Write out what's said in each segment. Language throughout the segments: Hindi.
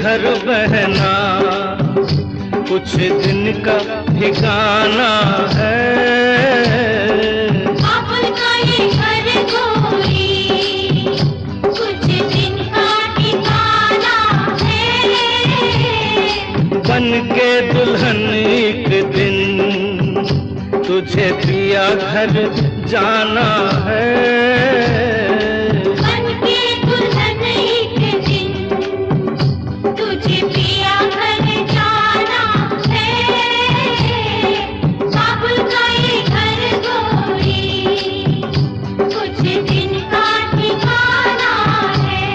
घर बहना कुछ दिन का ठिकाना है। बाबुल का ये घर गोरी कुछ दिन का ठिकाना है। बन के दुल्हन एक दिन तुझे पिया घर जाना है। बन के दुल्हन एक दिन तुझे पिया घर जाना है। बाबुल का ये घर गोरी कुछ दिन का ठिकाना है।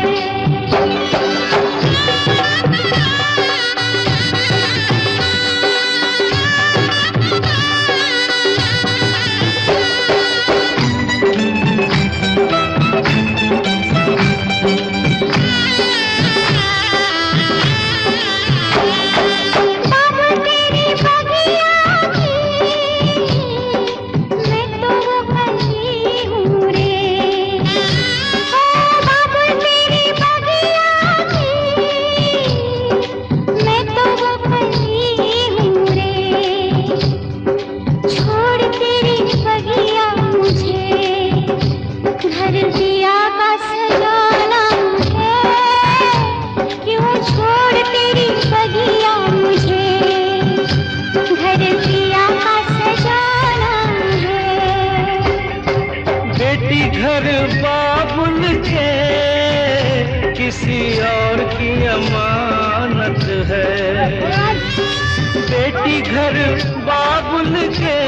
घर बाबुल के किसी और की अमानत है। बेटी घर बाबुल के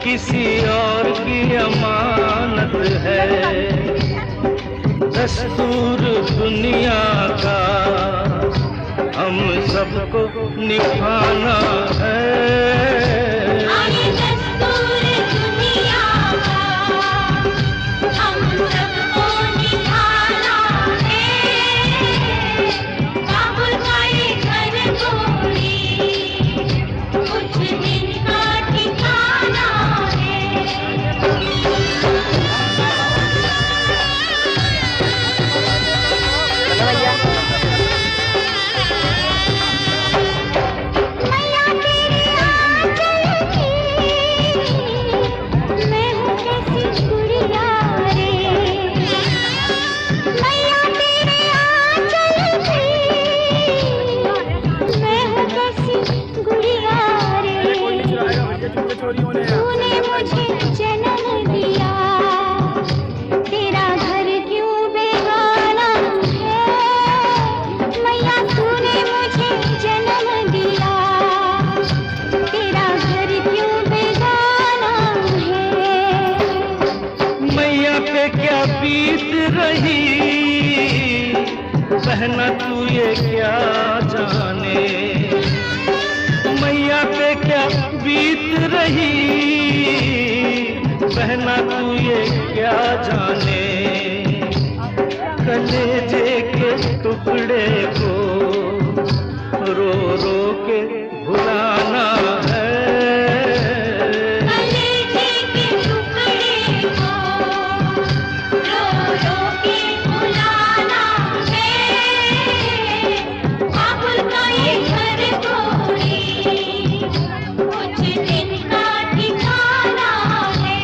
किसी और की अमानत है। दस्तूर दुनिया का हम सबको निभाना है। तूने मुझे जन्म दिया, तेरा घर क्यों बेगाना है। मैया तूने मुझे जन्म दिया, तेरा घर क्यों बेगाना है। मैया पे क्या बीत रही बहना तू ये क्या जाने। मैया पे क्या बीत रही बहना तू ये क्या जाने। कलेजे के टुकड़े को रो रो के भुलाना है। कलेजे के टुकड़े को रो रो के भुलाना है। बाबुल का ये घर गोरी कुछ दिन का ठिकाना है।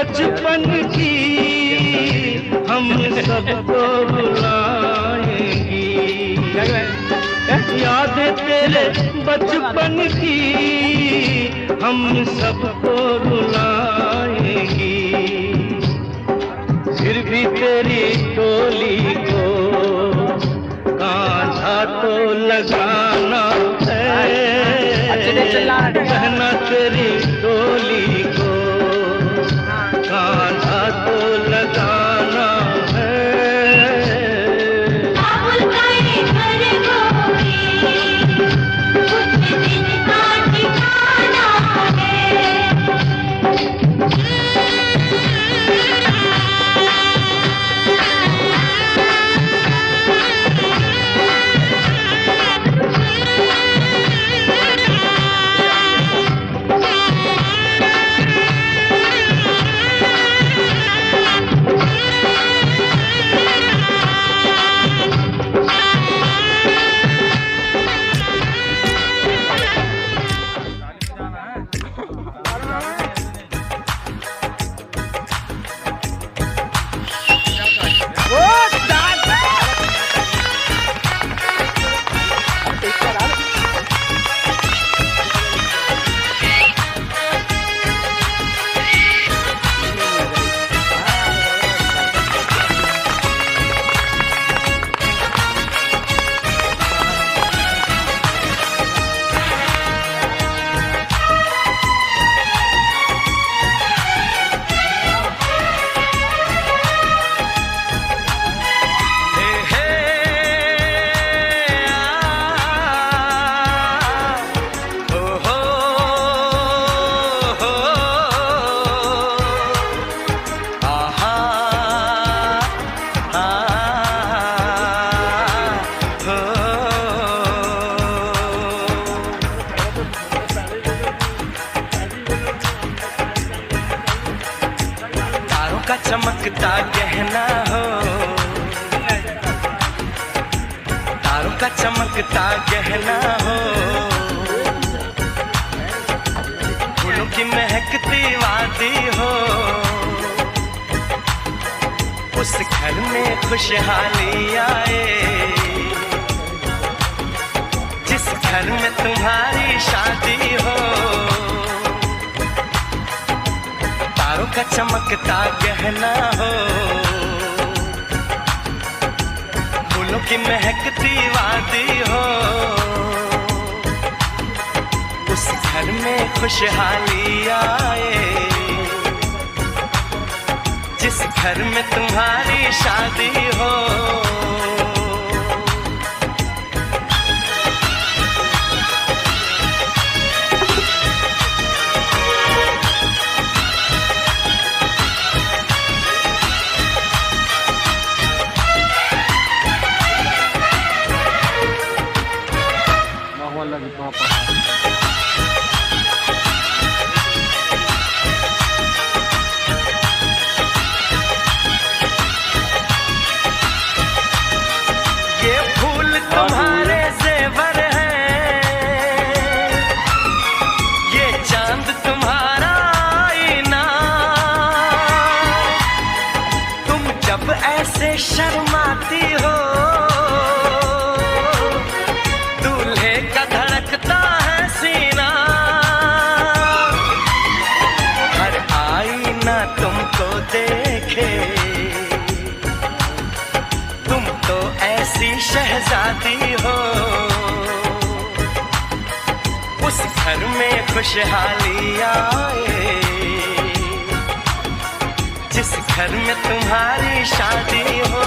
बचपन की हम सबको रुलाएंगी। यादें तेरे बचपन की हम सबको रुलाएंगी। फिर भी तेरी टोली को कांधा तो लगाना है। बहना तेरी टोली को कांधा तो लगाना है। बाबुल करे घर गोरी, कुछ दिन का ठिकाना है। का चमकता गहना हो, तारों का चमकता गहना हो, फूलों की महकती वादी हो। उस घर में खुशहाली आए जिस घर में तुम्हारी शादी हो। तारों का चमकता गहना हो, फूलों की महकती वादी हो। उस घर में खुशहाली आए जिस घर में तुम्हारी शादी हो। ये फूल तुम्हारे जेवर हैं, ये चांद तुम्हारा आईना। तुम जब ऐसे शर्माती हो, दूल्हे का धड़कता है सीना। हर आईना तुमको देखे, तुम तो ऐसी शहजादी हो। उस घर में खुशहाली आए जिस घर में तुम्हारी शादी हो।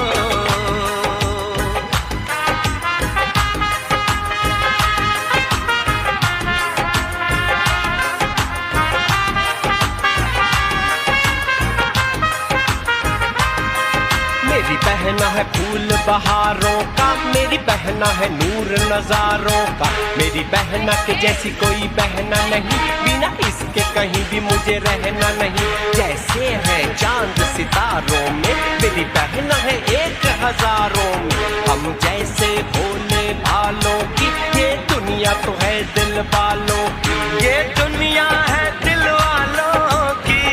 मेरी बहना है फूल बहारों का, मेरी बहना है नूर नजारों का। मेरी बहना के जैसी कोई बहना नहीं, बिना इसके कहीं भी मुझे रहना नहीं। जैसे है चांद सितारों में, मेरी बहना है 1000 में। हम जैसे भोले भालों की ये दुनिया तो है दिल वालों की। ये दुनिया है दिल वालों की।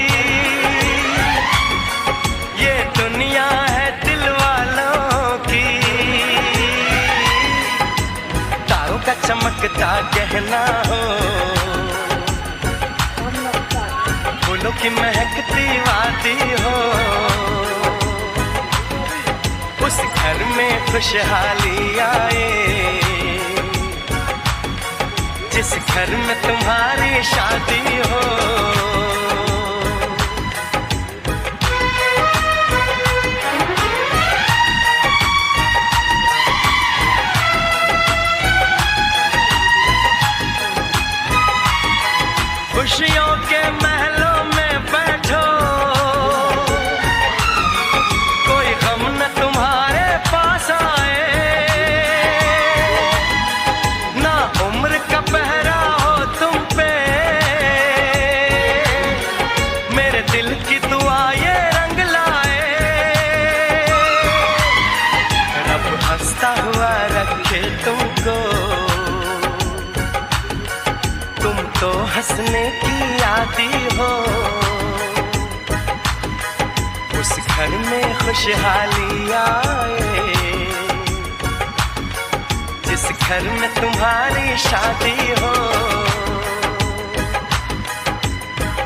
चमकता गहना हो, फूलों की महकती वादी हो, उस घर में खुशहाली आए, जिस घर में तुम्हारी शादी हो। खुशियों के महलों में बैठो, कोई गम न तुम्हारे पास आए, ना उम्र का पहरा हो तुम पे, मेरे दिल की दुआ ये रंग लाए। रब हंसता हुआ रखे तुमको, तुम तो हंसने की आदी हो, उस घर में खुशहाली आए, जिस घर में तुम्हारी शादी हो।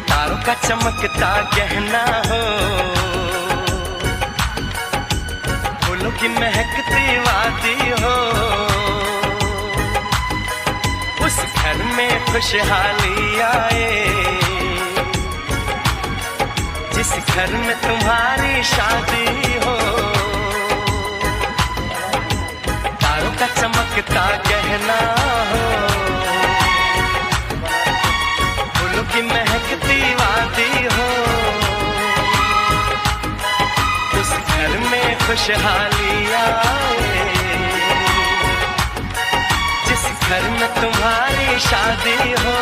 तारों का चमकता गहना हो, फूलों की महकती वादी हो, उस घर में खुशहाली आए, जिस घर में तुम्हारी शादी हो। तारों का चमकता गहना हो, फूलों की महकती वादी हो, उस घर में खुशहाली आए, जिस घर में तुम्हारी शादी हो।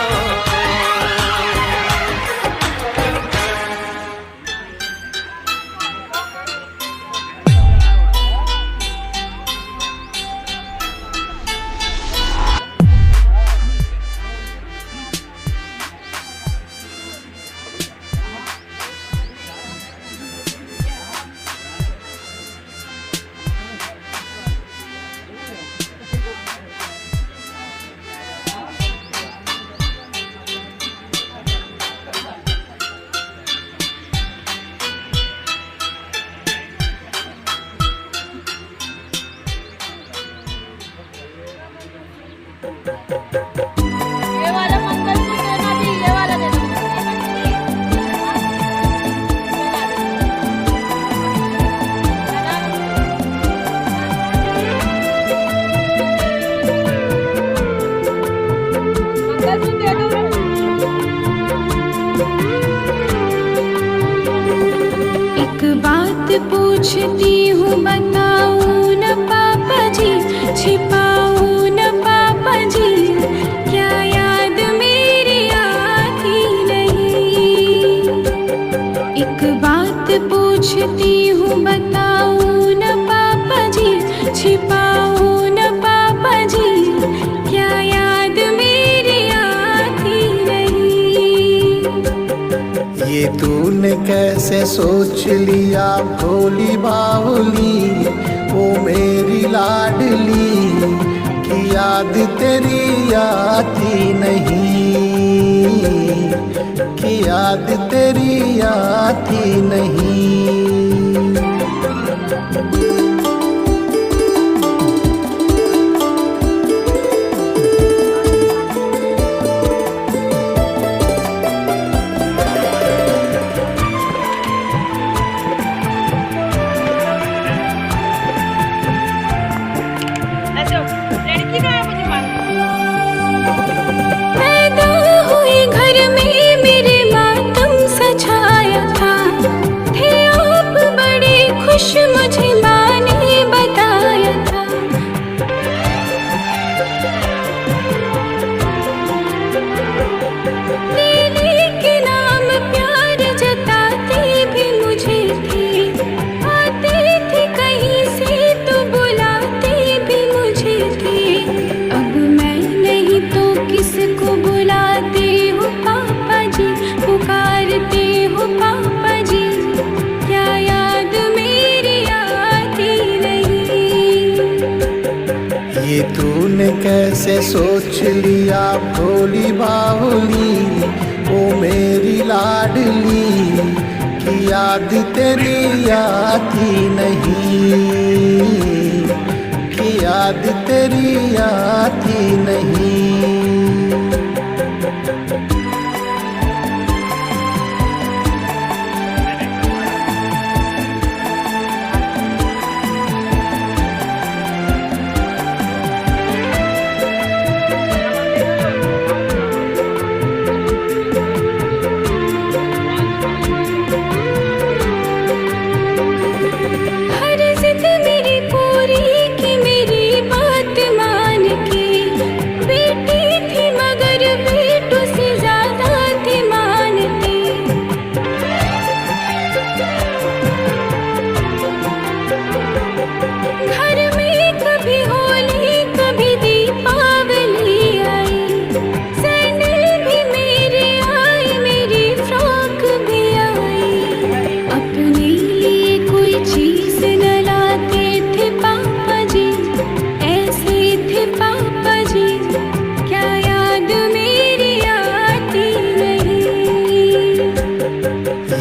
ये वाला मंगलसूत्र ना भी, ये वाला दे दो। मंगलसूत्र दे दो। एक बात पूछती हूँ बताऊँ न पापा जी, छिपाऊँ न पापा जी, क्या याद मेरी आती नहीं। एक बात पूछती हूँ बताऊँ न पापा जी, छिपाऊँ न पापा जी, क्या याद मेरी आती नहीं। ये तूने कैसे सोच लिया भोली बावली, ओ मेरी लाडली, कि याद तेरी आती नहीं, कि याद तेरी आती नहीं। पैदा हुई घर में मेरे मातम सजाया था, थे कैसे सोच लिया भोली बावली ओ मेरी लाडली कि याद तेरी आती नहीं, कि याद तेरी आती नहीं।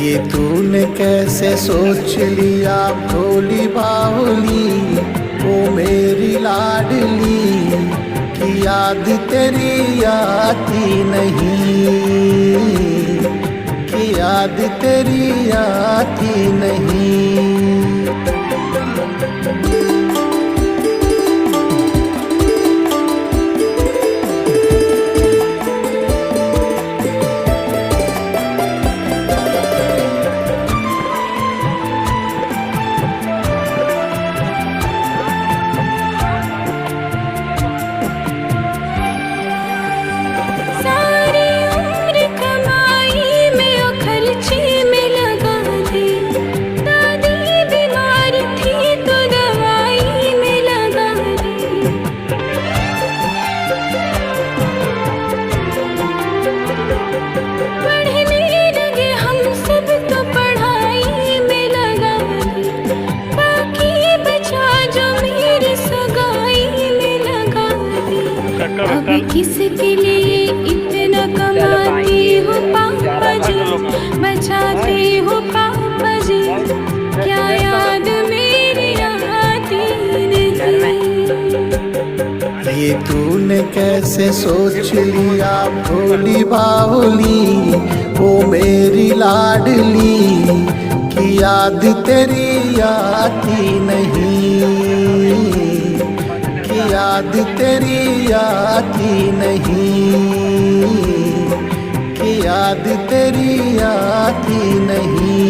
ये तूने कैसे सोच लिया भोली बावली ओ मेरी लाडली कि याद तेरी आती नहीं, कि याद तेरी आती नहीं। किसके लिए इतना कमाती हो पापा जी, बचाते हो पापा जी, क्या याद मेरी आती नहीं। ये तूने कैसे सोच लिया भोली बावली ओ मेरी लाडली कि याद तेरी आती नहीं, कि याद तेरी आती नहीं, कि याद तेरी आती नहीं।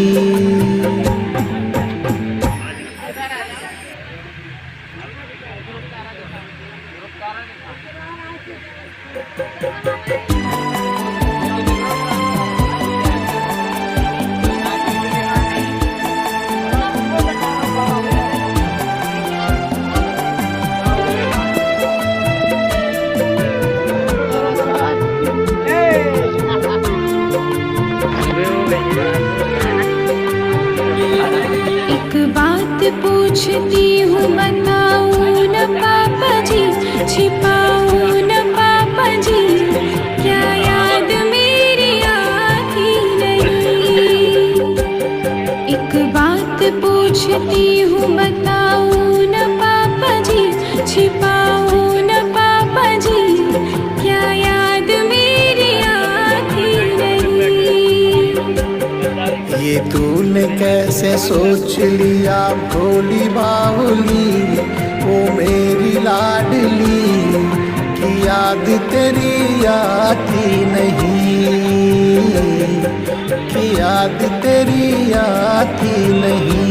एक बात पूछती हूँ बताऊँ न पापा जी, छिपाऊँ न पापा जी, क्या याद मेरी आती नहीं। एक बात पूछती हूँ बताऊँ न पापा जी, छिपाऊँ न पापा जी, क्या याद मेरी आती नहीं। ये तूने कैसे सोच लिया भोली बावली ओ मेरी लाडली कि याद तेरी आती नहीं, कि याद तेरी आती नहीं।